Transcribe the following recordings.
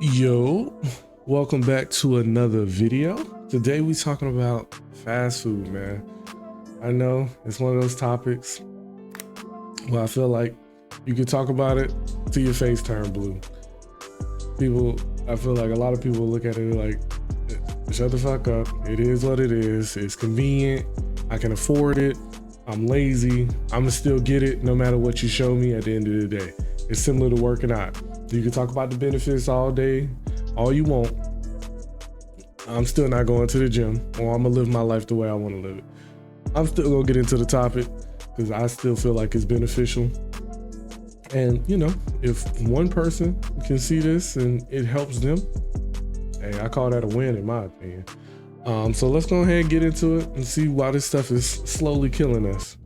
Yo, welcome back to another video. Today we talking about fast food, man. I know it's one of those topics where I feel like you can talk about it till your face turn blue. I feel like a lot of people look at it like, shut the fuck up. It is what it is. It's convenient. I can afford it. I'm lazy. I'ma still get it no matter what you show me at the end of the day. It's similar to working out. You can talk about the benefits all day, all you want. I'm still not going to the gym, or I'm gonna live my life the way I want to live it. I'm still gonna get into the topic because I still feel like it's beneficial. And you know, if one person can see this and it helps them, hey, I call that a win in my opinion. So let's go ahead and get into it and see why this stuff is slowly killing us.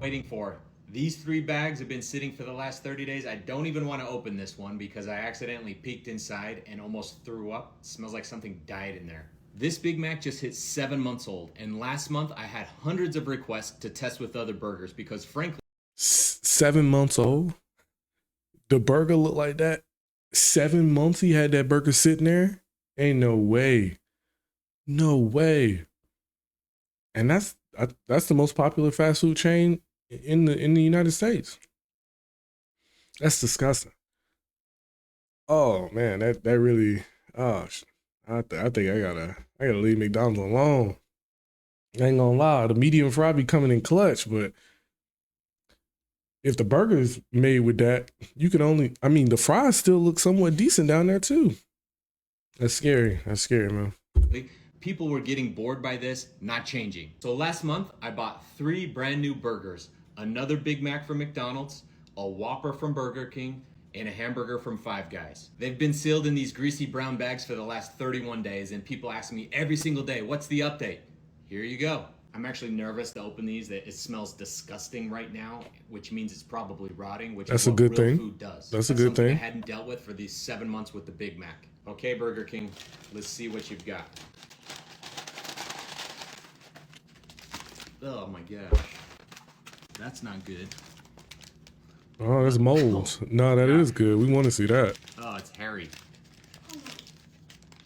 Waiting for. These 3 bags have been sitting for the last 30 days. I don't even want to open this one because I accidentally peeked inside and almost threw up. It smells like something died in there. This Big Mac just hit 7 months old, and last month I had hundreds of requests to test with other burgers because frankly... 7 months old? The burger looked like that? 7 months he had that burger sitting there? Ain't no way. No way. And that's the most popular fast food chain in the United States. That's disgusting. Oh man, that really, I think I gotta leave McDonald's alone. I ain't gonna lie, the medium fry be coming in clutch, but if the burger is made with that, you can only, the fries still look somewhat decent down there too. That's scary. That's scary, man. People were getting bored by this, not changing. So last month, I bought 3 brand new burgers, another Big Mac from McDonald's, a Whopper from Burger King, and a hamburger from Five Guys. They've been sealed in these greasy brown bags for the last 31 days, and people ask me every single day, what's the update? Here you go. I'm actually nervous to open these. It smells disgusting right now, which means it's probably rotting, which is what real food does. That's a good thing. I hadn't dealt with for these 7 months with the Big Mac. Okay, Burger King, let's see what you've got. Oh my gosh, that's not good. Oh, that's mold. No, that is good. We want to see that. Oh, it's hairy.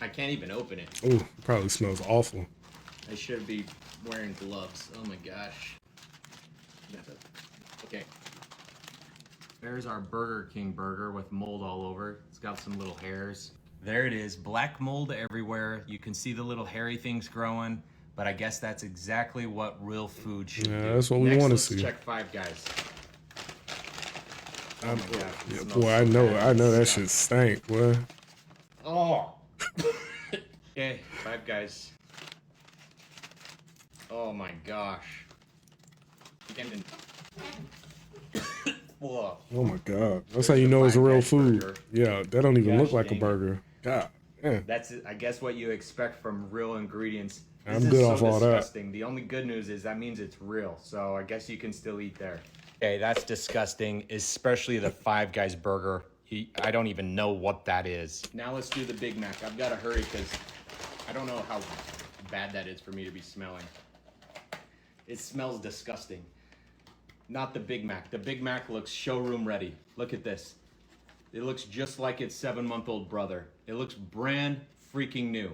I can't even open it. Oh, it probably smells awful. I should be wearing gloves. Oh my gosh. Okay. There's our Burger King burger with mold all over. It's got some little hairs. There it is, black mold everywhere. You can see the little hairy things growing. But I guess that's exactly what real food should do. That's what we want to see. Let's check Five Guys. Oh my God, boy, I know that shit stank, boy. Oh. Okay, Five Guys. Oh my gosh. Oh my God, that's how you know it's a real food. Burger. Yeah, that don't even look like a burger. God, man. That's, I guess, what you expect from real ingredients. I'm good off all that. The only good news is that means it's real, so I guess you can still eat there. Okay, that's disgusting, especially the Five Guys burger. I don't even know what that is. Now let's do the Big Mac. I've got to hurry because I don't know how bad that is for me to be smelling. It smells disgusting. Not the Big Mac. The Big Mac looks showroom ready. Look at this. It looks just like its 7-month-old brother. It looks brand freaking new.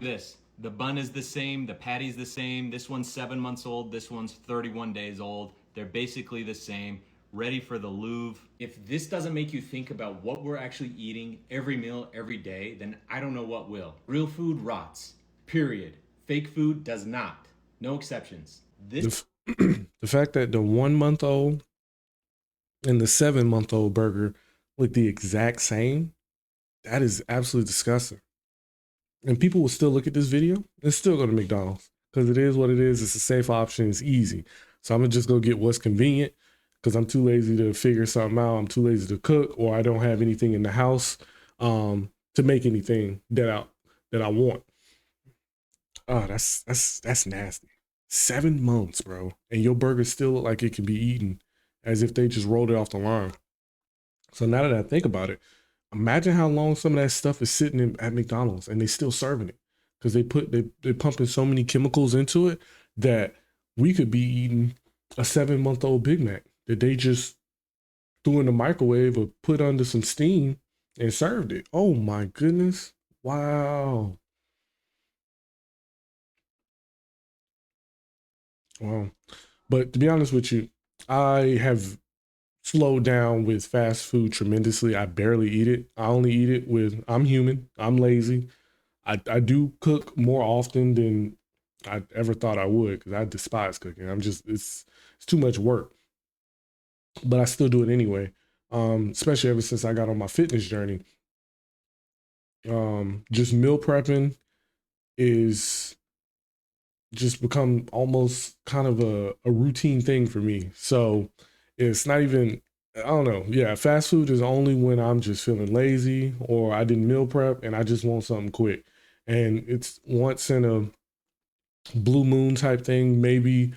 The bun is the same, the patty's the same. This one's 7 months old, this one's 31 days old. They're basically the same, ready for the Louvre. If this doesn't make you think about what we're actually eating every meal, every day, then I don't know what will. Real food rots, period. Fake food does not. No exceptions. The fact that the 1-month-old and the 7-month-old burger look the exact same, that is absolutely disgusting. And people will still look at this video and still go to McDonald's because it is what it is. It's a safe option. It's easy. So I'm gonna just go get what's convenient because I'm too lazy to figure something out. I'm too lazy to cook, or I don't have anything in the house to make anything that I want. Oh, that's nasty. 7 months, bro, and your burger still look like it can be eaten as if they just rolled it off the line. So now that I think about it, imagine how long some of that stuff is sitting at McDonald's and they still serving it because they're pumping so many chemicals into it that we could be eating a 7-month-old Big Mac that they just threw in the microwave or put under some steam and served it. Oh my goodness. Wow. Wow. But to be honest with you, I have slowed down with fast food tremendously. I barely eat it. I only eat it with, I'm human, I'm lazy. I do cook more often than I ever thought I would because I despise cooking. It's too much work, but I still do it anyway. Especially ever since I got on my fitness journey. Just meal prepping is just become almost kind of a routine thing for me. So it's not even, I don't know. Yeah, fast food is only when I'm just feeling lazy or I didn't meal prep and I just want something quick. And it's once in a blue moon type thing, maybe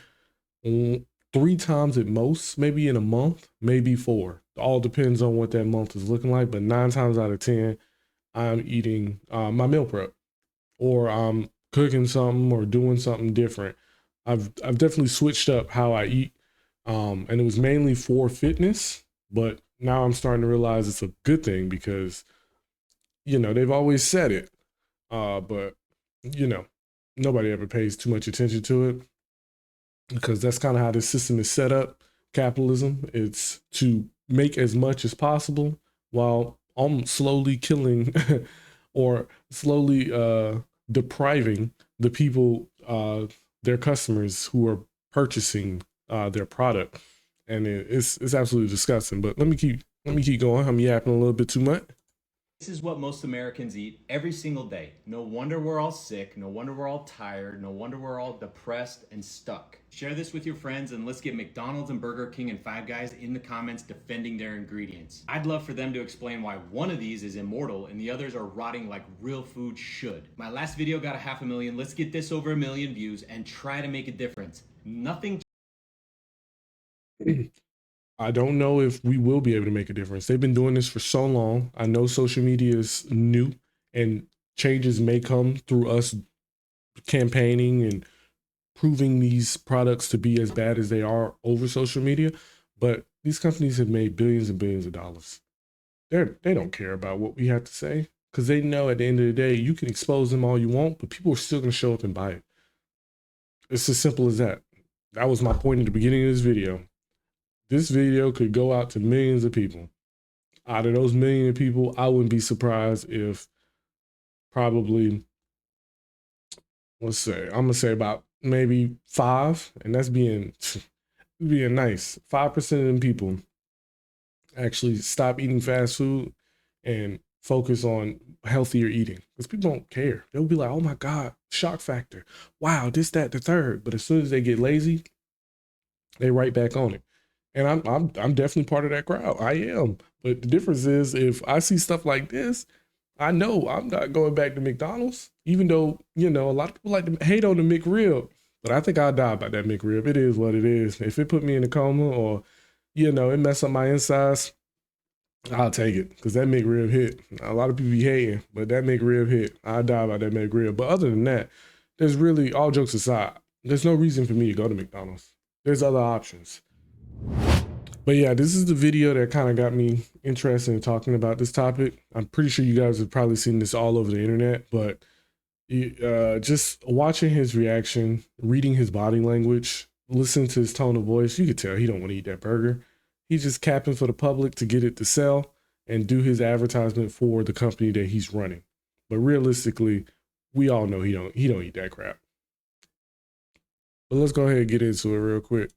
3 times at most, maybe in a month, maybe 4. All depends on what that month is looking like. But 9 times out of 10, I'm eating my meal prep or I'm cooking something or doing something different. I've definitely switched up how I eat, and it was mainly for fitness. But now I'm starting to realize it's a good thing because they've always said it, but you know nobody ever pays too much attention to it because that's kind of how this system is set up. Capitalism, it's to make as much as possible while slowly killing or slowly depriving the people, their customers who are purchasing their product, and it's absolutely disgusting. But let me keep going. I'm yapping a little bit too much. This is what most Americans eat every single day. No wonder we're all sick. No wonder we're all tired. No wonder we're all depressed and stuck. Share this with your friends and let's get McDonald's and Burger King and Five Guys in the comments defending their ingredients. I'd love for them to explain why one of these is immortal and the others are rotting like real food should. My last video got 500,000. Let's get this over 1,000,000 views and try to make a difference. Nothing. I don't know if we will be able to make a difference. They've been doing this for so long. I know social media is new and changes may come through us campaigning and proving these products to be as bad as they are over social media. But these companies have made billions and billions of dollars. They don't care about what we have to say because they know at the end of the day, you can expose them all you want, but people are still going to show up and buy it. It's as simple as that. That was my point at the beginning of this video. This video could go out to millions of people. Out of those million people, I wouldn't be surprised if probably, let's say, I'm gonna say about maybe 5, and that's being nice. 5% of them people actually stop eating fast food and focus on healthier eating because people don't care. They'll be like, "Oh my God, shock factor! Wow, this, that, the third." But as soon as they get lazy, they right back on it. And I'm definitely part of that crowd. I am. But the difference is if I see stuff like this, I know I'm not going back to McDonald's, even though, a lot of people like to hate on the McRib. But I think I'll die by that McRib. It is what it is. If it put me in a coma or, it mess up my insides, I'll take it because that McRib hit. A lot of people be hating, but that McRib hit. I'll die by that McRib. But other than that, there's really, all jokes aside, there's no reason for me to go to McDonald's. There's other options. But yeah, this is the video that kind of got me interested in talking about this topic. I'm pretty sure you guys have probably seen this all over the internet, but just watching his reaction, reading his body language, listening to his tone of voice, you could tell he don't want to eat that burger. He's just capping for the public to get it to sell and do his advertisement for the company that he's running. But realistically, we all know he don't eat that crap. But let's go ahead and get into it real quick.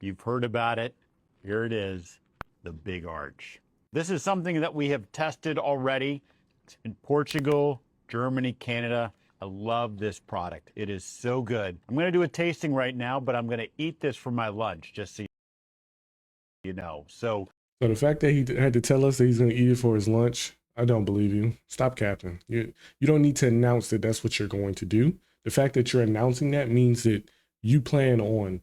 You've heard about it. Here it is, the Big Arch. This is something that we have tested already in Portugal, Germany, Canada. I love this product. It is so good. I'm going to do a tasting right now, but I'm going to eat this for my lunch, just so you know. So the fact that he had to tell us that he's going to eat it for his lunch, I don't believe you. Stop capping. You don't need to announce that that's what you're going to do. The fact that you're announcing that means that you plan on,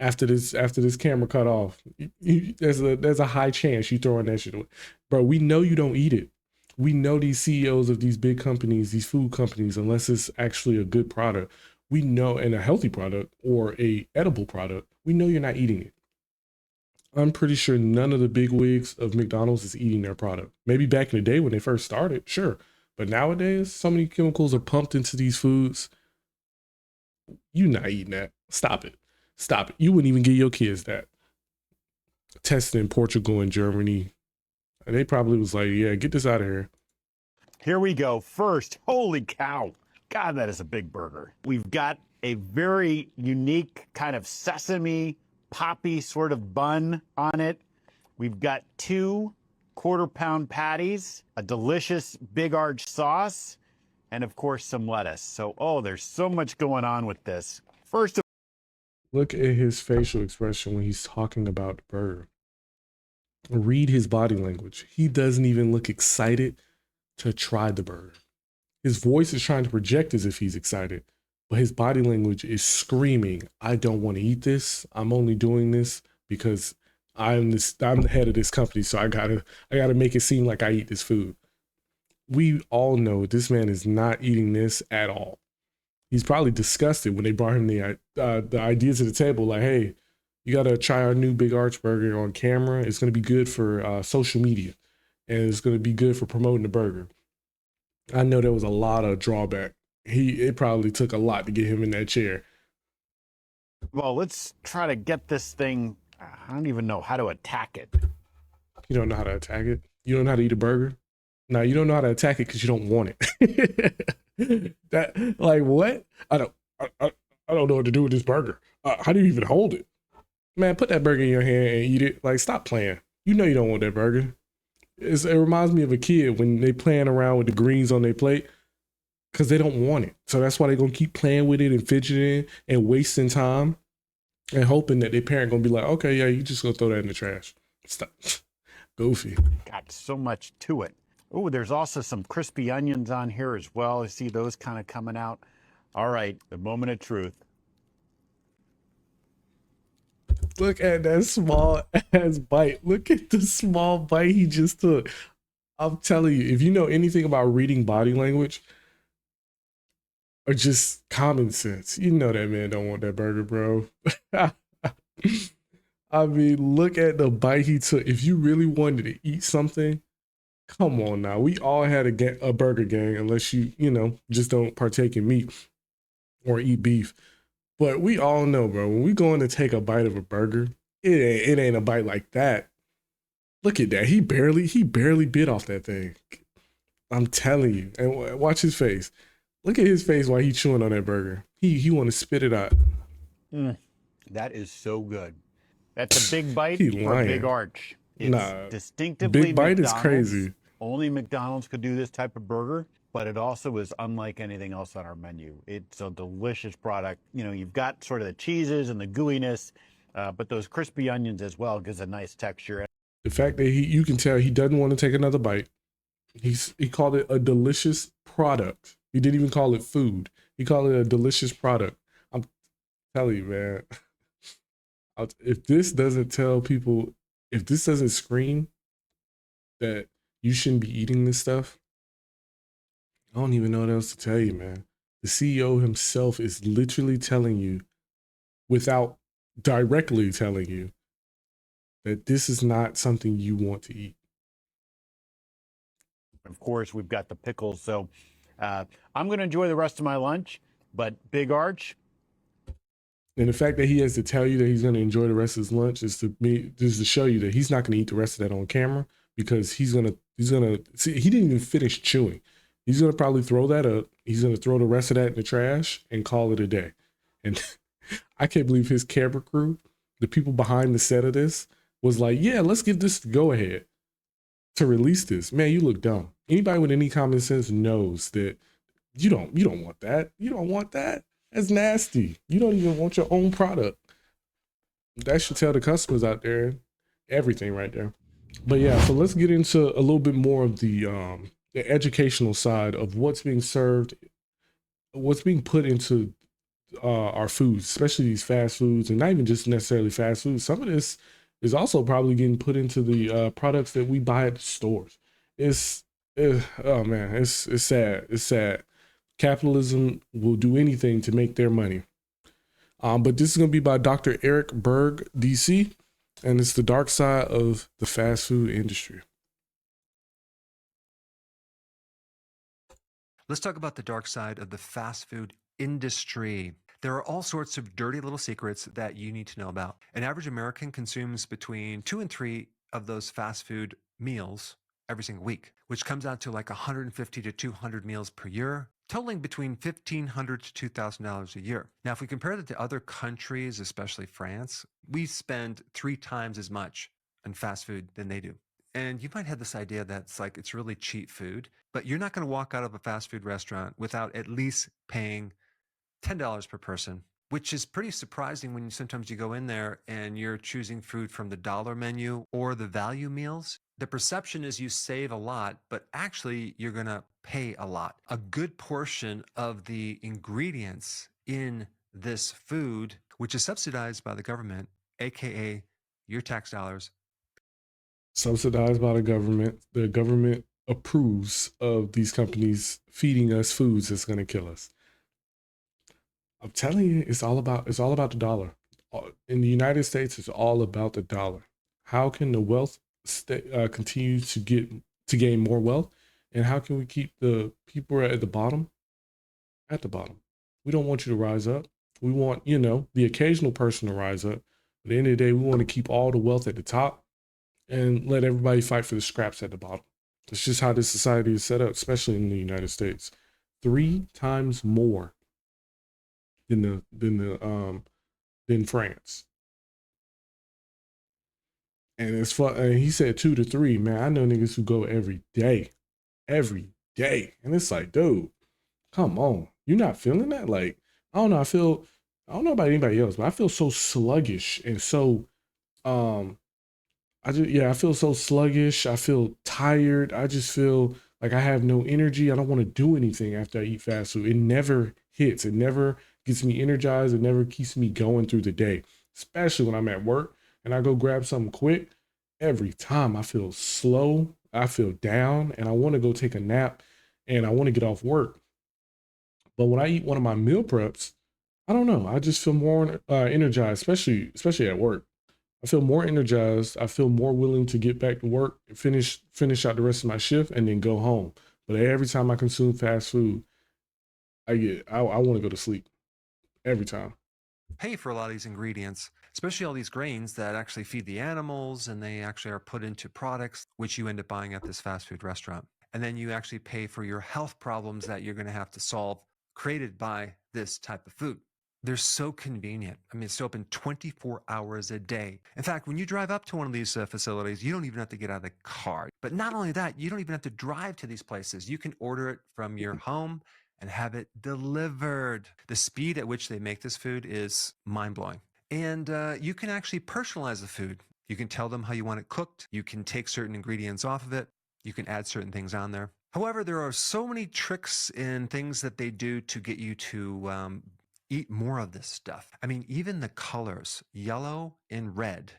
after this camera cut off, there's a high chance you throwing that shit away. Bro, we know you don't eat it. We know these CEOs of these big companies, these food companies, unless it's actually a good product, we know, and a healthy product or a edible product, we know you're not eating it. I'm pretty sure none of the big wigs of McDonald's is eating their product. Maybe back in the day when they first started, sure. But nowadays, so many chemicals are pumped into these foods. You're not eating that. Stop it. Stop it. You wouldn't even give your kids that. Tested in Portugal and Germany. And they probably was like, yeah, get this out of here. Here we go. First, holy cow. God, that is a big burger. We've got a very unique kind of sesame poppy sort of bun on it. We've got 2 quarter-pound patties, a delicious big arch sauce, and of course some lettuce. So, oh, there's so much going on with this. First, Look at his facial expression when he's talking about the burger. Read his body language. He doesn't even look excited to try the burger. His voice is trying to project as if he's excited, but his body language is screaming, I don't want to eat this. I'm only doing this because I'm the head of this company, so I gotta make it seem like I eat this food. We all know this man is not eating this at all. He's probably disgusted when they brought him the idea to the table, like, hey, you gotta try our new Big Arch burger on camera. It's gonna be good for social media, and it's gonna be good for promoting the burger. I know there was a lot of drawback. It probably took a lot to get him in that chair. well, let's try to get this thing. I don't even know how to attack it. You don't know how to attack it. You don't know how to eat a burger. No, you don't know how to attack it because you don't want it. That, like, what? I don't know what to do with this burger. How do you even hold it? Man, put that burger in your hand and eat it. Like, stop playing. You know you don't want that burger. It reminds me of a kid when they playing around with the greens on their plate because they don't want it. So that's why they're going to keep playing with it and fidgeting and wasting time and hoping that their parent going to be like, okay, yeah, you just go throw that in the trash. Stop. Goofy. Got so much to it. Oh, there's also some crispy onions on here as well. I see those kind of coming out. All right, the moment of truth. Look at that small ass bite. Look at the small bite he just took. I'm telling you, if you know anything about reading body language or just common sense, you know that man don't want that burger, bro. I mean, look at the bite he took. If you really wanted to eat something, come on now. We all had a burger gang, unless you just don't partake in meat or eat beef. But we all know, bro, when we going to take a bite of a burger, it ain't a bite like that. Look at that. He barely bit off that thing. I'm telling you. And watch his face. Look at his face while he chewing on that burger. He want to spit it out. That is so good. That's a big bite He for a big lying. arch. It's Nah, distinctively big bite is McDonald's. crazy. Only McDonald's could do this type of burger, but it also is unlike anything else on our menu. It's a delicious product. You know, you've got sort of the cheeses and the gooiness, but those crispy onions as well gives a nice texture. The fact that you can tell he doesn't want to take another bite. He called it a delicious product. He didn't even call it food. He called it a delicious product. I'm telling you, man. If this doesn't tell people, if this doesn't scream that you shouldn't be eating this stuff, I don't even know what else to tell you, man. The CEO himself is literally telling you, without directly telling you, that this is not something you want to eat. Of course, we've got the pickles. So I'm going to enjoy the rest of my lunch, but Big Arch. And the fact that he has to tell you that he's going to enjoy the rest of his lunch is to show you that he's not going to eat the rest of that on camera, because he's gonna see, he didn't even finish chewing. He's gonna probably throw that up. He's gonna throw the rest of that in the trash and call it a day. And I can't believe his camera crew, the people behind the set of this, was like, yeah, let's give this the go ahead to release this. Man, you look dumb. Anybody with any common sense knows that you don't want that. You don't want that. That's nasty. You don't even want your own product. That should tell the customers out there everything right there. But yeah, so let's get into a little bit more of the educational side of what's being served, what's being put into our foods, especially these fast foods, and not even just necessarily fast foods. Some of this is also probably getting put into the products that we buy at the stores. Oh man, it's sad. It's sad. Capitalism will do anything to make their money. But this is going to be by Dr. Eric Berg, DC. And it's the dark side of the fast food industry. Let's talk about the dark side of the fast food industry. There are all sorts of dirty little secrets that you need to know about. An average American consumes between 2 and 3 of those fast food meals every single week, which comes out to like 150 to 200 meals per year, totaling between $1,500 to $2,000 a year. Now, if we compare that to other countries, especially France, we spend 3 times as much on fast food than they do. And you might have this idea that's like it's really cheap food, but you're not going to walk out of a fast food restaurant without at least paying $10 per person, which is pretty surprising when sometimes you go in there and you're choosing food from the dollar menu or the value meals. The perception is you save a lot, but actually you're going to pay a lot. A good portion of the ingredients in this food, which is subsidized by the government, aka your tax dollars, Subsidized by the government approves of these companies feeding us foods that's going to kill us. I'm telling you, it's all about the dollar. In the United States, it's all about the dollar. How can the wealth continue to gain more wealth, and how can we keep the people at the bottom at the bottom? We don't want you to rise up. We want, the occasional person to rise up. At the end of the day, we want to keep all the wealth at the top and let everybody fight for the scraps at the bottom. It's just how this society is set up, especially in the United States. 3 times more than France. And it's fun. And he said 2 to 3. Man, I know niggas who go every day, and it's like, dude, come on, you're not feeling that? Like, I don't know. I don't know about anybody else, but I feel so sluggish and so um I feel so sluggish. I feel tired. I just feel like I have no energy. I don't want to do anything after I eat fast food. It never hits. It never gets me energized. It never keeps me going through the day, especially when I'm at work and I go grab something quick. Every time I feel slow, I feel down, and I want to go take a nap and I want to get off work. But when I eat one of my meal preps, I don't know. I just feel more energized, especially at work. I feel more energized. I feel more willing to get back to work, finish out the rest of my shift, and then go home. But every time I consume fast food, I want to go to sleep every time. pay for a lot of these ingredients, especially all these grains that actually feed the animals and they actually are put into products which you end up buying at this fast food restaurant. And then you actually pay for your health problems that you're going to have to solve created by this type of food. They're so convenient. I mean, it's open 24 hours a day. In fact, when you drive up to one of these facilities, you don't even have to get out of the car. But not only that, you don't even have to drive to these places. You can order it from your home and have it delivered. The speed at which they make this food is mind blowing. And you can actually personalize the food. You can tell them how you want it cooked. You can take certain ingredients off of it. You can add certain things on there. However, there are so many tricks and things that they do to get you to eat more of this stuff. I mean, even the colors, yellow and red,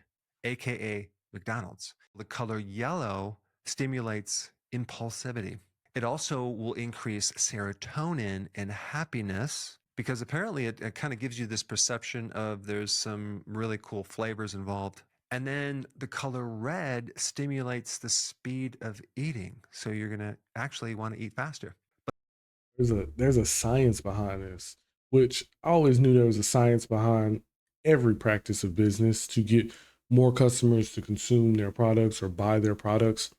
aka McDonald's. The color yellow stimulates impulsivity. It also will increase serotonin and happiness because apparently it kind of gives you this perception of there's some really cool flavors involved. And then the color red stimulates the speed of eating. So you're going to actually want to eat faster. There's a science behind this, which I always knew there was a science behind every practice of business to get more customers to consume their products or buy their products.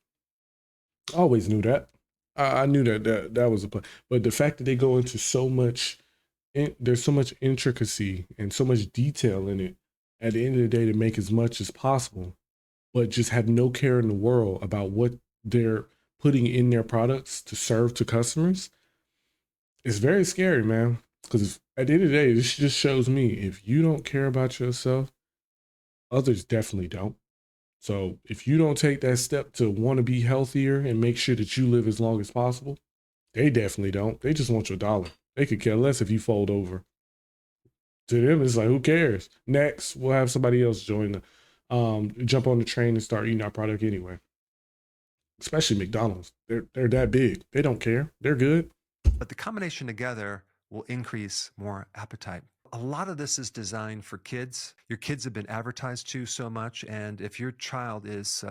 I always knew that. I knew that was a plan. But the fact that they go into so much, there's so much intricacy and so much detail in it at the end of the day to make as much as possible, but just have no care in the world about what they're putting in their products to serve to customers. It's very scary, man. Because at the end of the day, this just shows me if you don't care about yourself, others definitely don't. So if you don't take that step to want to be healthier and make sure that you live as long as possible, they definitely don't. They just want your dollar. They could care less if you fold over. To them, it's like, who cares? Next, we'll have somebody else jump on the train and start eating our product anyway. Especially McDonald's. They're that big. They don't care. They're good. But the combination together will increase more appetite. A lot of this is designed for kids. Your kids have been advertised to so much, and if your child is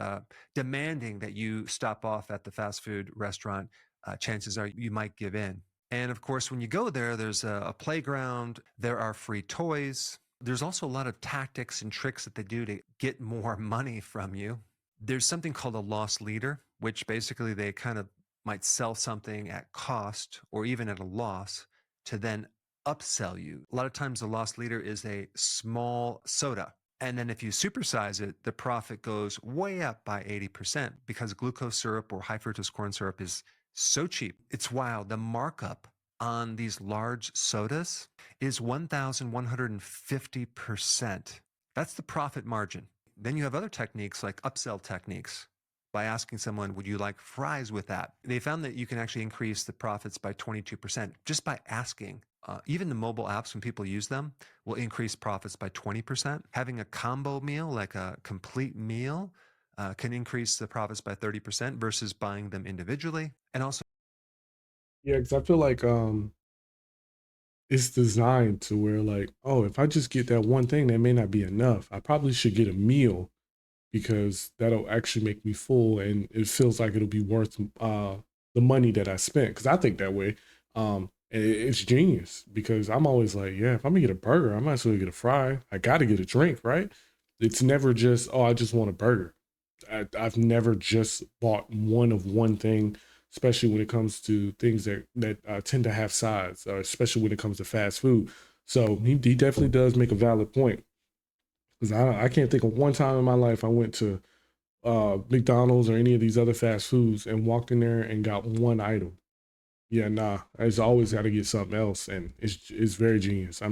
demanding that you stop off at the fast food restaurant, chances are you might give in. And of course, when you go there, there's a playground, there are free toys. There's also a lot of tactics and tricks that they do to get more money from you. There's something called a loss leader, which basically they kind of might sell something at cost or even at a loss to then upsell you. A lot of times the loss leader is a small soda. And then if you supersize it, the profit goes way up by 80% because glucose syrup or high fructose corn syrup is so cheap. It's wild. The markup on these large sodas is 1,150%. That's the profit margin. Then you have other techniques like upsell techniques by asking someone, would you like fries with that? They found that you can actually increase the profits by 22% just by asking. Even the mobile apps, when people use them, will increase profits by 20%. Having a combo meal, like a complete meal, can increase the profits by 30% versus buying them individually. And also, Yeah, because I feel like it's designed to where like, oh, if I just get that one thing, that may not be enough. I probably should get a meal because that'll actually make me full and it feels like it'll be worth the money that I spent. Because I think that way. And it's genius because I'm always like, yeah, if I'm gonna get a burger, I might as well get a fry. I got to get a drink, right? It's never just, oh, I just want a burger. I've never just bought one of one thing, especially when it comes to things that tend to have sides, especially when it comes to fast food. So he definitely does make a valid point because I can't think of one time in my life I went to McDonald's or any of these other fast foods and walked in there and got one item. Yeah, nah. I just always got to get something else, and it's very genius. I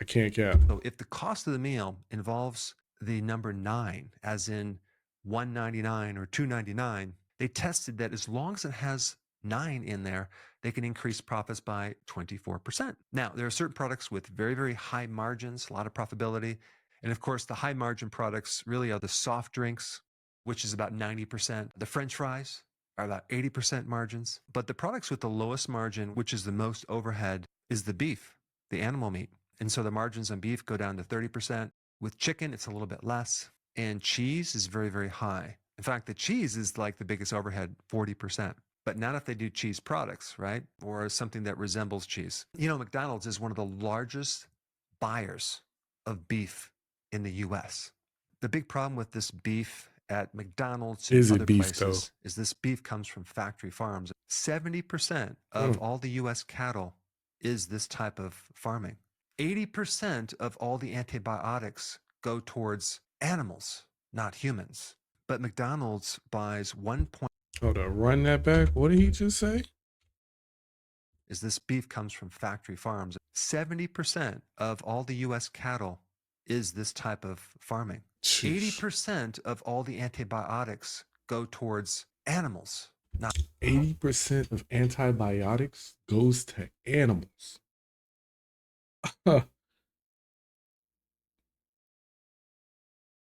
can't cap. so if the cost of the meal involves the number 9, as in 199 or 299, they tested that as long as it has 9 in there, they can increase profits by 24%. Now, there are certain products with very, very high margins, a lot of profitability. And of course, the high margin products really are the soft drinks, which is about 90%. The French fries are about 80% margins. But the products with the lowest margin, which is the most overhead, is the beef, the animal meat. And so the margins on beef go down to 30%. With chicken, it's a little bit less. And cheese is very, very high. In fact, the cheese is like the biggest overhead, 40%. But not if they do cheese products, right? Or something that resembles cheese. You know, McDonald's is one of the largest buyers of beef in the US. The big problem with this beef at McDonald's and Is it other beef though? places is this beef comes from factory farms. 70% of Mm. all the US cattle is this type of farming. 80% of all the antibiotics go towards animals, not humans. But McDonald's buys 1. Hold on, run that back. What did he just say? Is this beef comes from factory farms. 70% of all the US cattle is this type of farming. Sheesh. 80% of all the antibiotics go towards animals, not 80% of antibiotics goes to animals. Huh.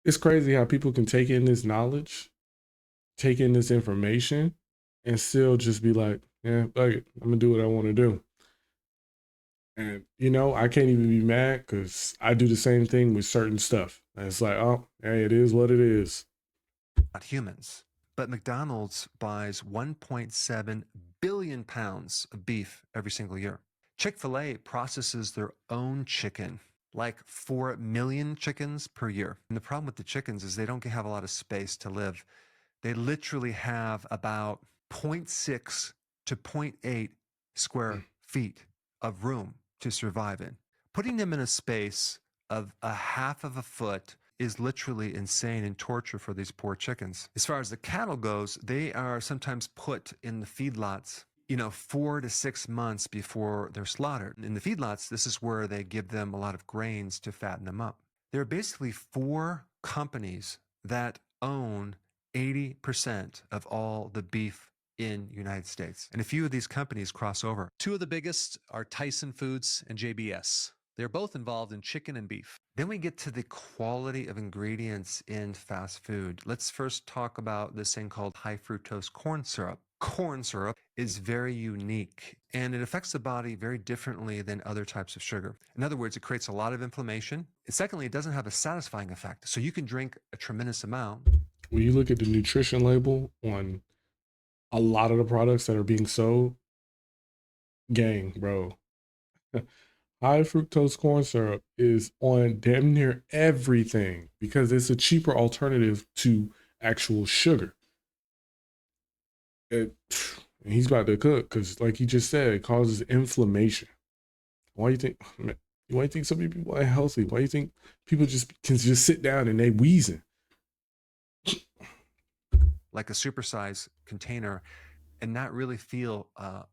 It's crazy how people can take in this knowledge, take in this information, and still just be like, yeah, fuck it. I'm gonna do what I want to do. And I can't even be mad because I do the same thing with certain stuff. And it's like, oh, hey, it is what it is. humans. But McDonald's buys 1.7 billion pounds of beef every single year. Chick-fil-A processes their own chicken, like 4 million chickens per year. And the problem with the chickens is they don't have a lot of space to live. They literally have about zero 0.6 to zero 0.8 square feet of room to survive in. Putting them in a space of a half of a foot is literally insane and torture for these poor chickens. As far as the cattle goes, they are sometimes put in the feedlots 4 to 6 months before they're slaughtered. In the feedlots, this is where they give them a lot of grains to fatten them up. There are basically 4 companies that own 80% of all the beef in the United States. And a few of these companies cross over. 2 of the biggest are Tyson Foods and JBS. They're both involved in chicken and beef. Then we get to the quality of ingredients in fast food. Let's first talk about this thing called high fructose corn syrup. corn syrup is very unique and it affects the body very differently than other types of sugar. In other words, it creates a lot of inflammation. Secondly, it doesn't have a satisfying effect. So you can drink a tremendous amount. When you look at the nutrition label on a lot of the products that are being sold, gang, bro, high fructose corn syrup is on damn near everything because it's a cheaper alternative to actual sugar. And he's about to cook because, like he just said, it causes inflammation. Why do you think? Why do you think so many people are healthy? Why do you think people just can just sit down and they wheezing? Like a supersized container and not really feel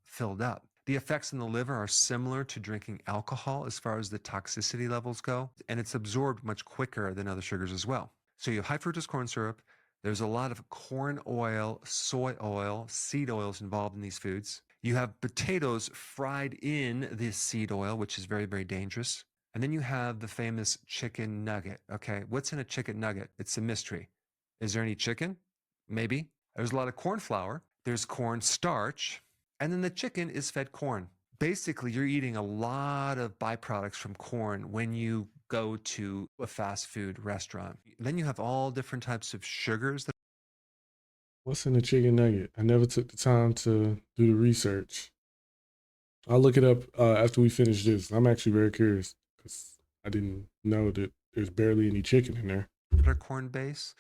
filled up. The effects in the liver are similar to drinking alcohol as far as the toxicity levels go, and it's absorbed much quicker than other sugars as well. So you have high fructose corn syrup. There's a lot of corn oil, soy oil, seed oils involved in these foods. You have potatoes fried in this seed oil, which is very, very dangerous. And then you have the famous chicken nugget. Okay, what's in a chicken nugget? It's a mystery. Is there any chicken? Maybe. There's a lot of corn flour. There's corn starch. And then the chicken is fed corn. Basically, you're eating a lot of byproducts from corn when you go to a fast food restaurant. Then you have all different types of sugars. What's in a chicken nugget? I never took the time to do the research. I'll look it up after we finish this. I'm actually very curious because I didn't know that there's barely any chicken in there. Corn base,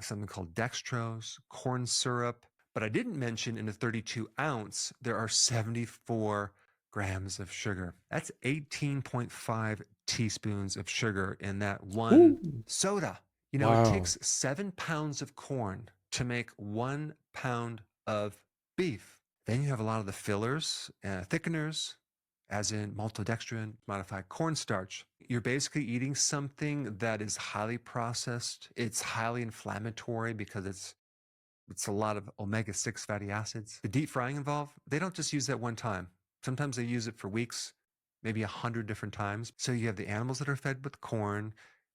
something called dextrose, corn syrup. But I didn't mention in a 32 ounce, there are 74 grams of sugar. That's 18.5 teaspoons of sugar in that one soda. You know, Wow. It takes 7 pounds of corn to make 1 pound of beef. Then you have a lot of the fillers, thickeners, as in maltodextrin, modified cornstarch. You're basically eating something that is highly processed. It's highly inflammatory because it's a lot of omega-6 fatty acids. The deep frying involved, they don't just use that one time. Sometimes they use it for weeks, maybe 100 different times. So you have the animals that are fed with corn.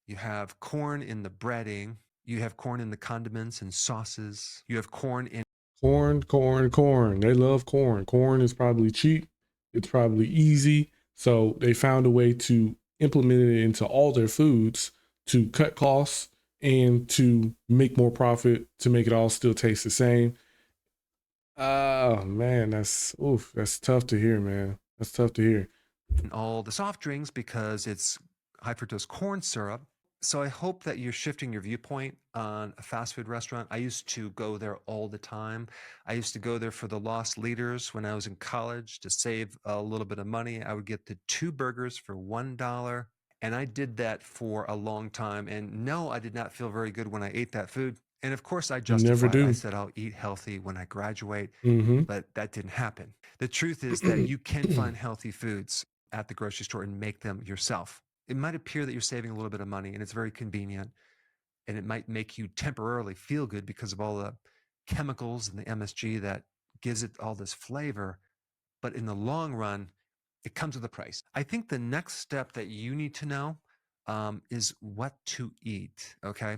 You have corn in the breading. You have corn in the condiments and sauces. You have corn in Corn. They love corn. Corn is probably cheap. It's probably easy. So they found a way to implement it into all their foods to cut costs and to make more profit, to make it all still taste the same. Oh man, that's tough to hear, man. That's tough to hear. all the soft drinks because it's high fructose corn syrup. So I hope that you're shifting your viewpoint on a fast food restaurant. I used to go there all the time. I used to go there for the lost leaders when I was in college to save a little bit of money. I would get the 2 burgers for $1. And I did that for a long time. And no, I did not feel very good when I ate that food. And of course, I You never justified. I do. said, I'll eat healthy when I graduate. Mm-hmm. But that didn't happen. The truth is that you can find healthy foods at the grocery store and make them yourself. It might appear that you're saving a little bit of money and it's very convenient, and it might make you temporarily feel good because of all the chemicals and the MSG that gives it all this flavor. But in the long run, it comes with a price. I think the next step that you need to know is what to eat, okay?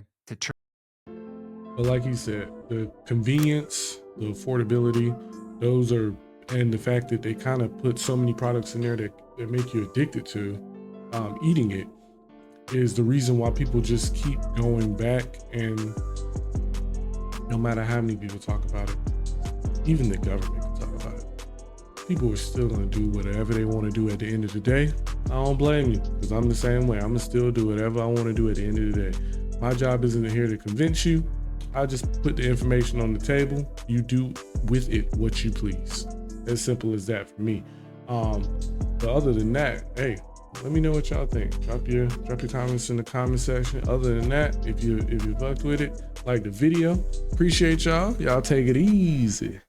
But like you said, the convenience, the affordability, and the fact that they kind of put so many products in there that make you addicted to eating it is the reason why people just keep going back. And no matter how many people talk about it, even the government can talk about it, people are still going to do whatever they want to do at the end of the day. I don't blame you, because I'm the same way. I'm going to still do whatever I want to do at the end of the day. My job isn't here to convince you. I just put the information on the table. You do with it what you please. As simple as that for me. But other than that, hey, let me know what y'all think. Drop your comments in the comment section. Other than that, if you fucked with it, like the video. Appreciate y'all. Y'all take it easy.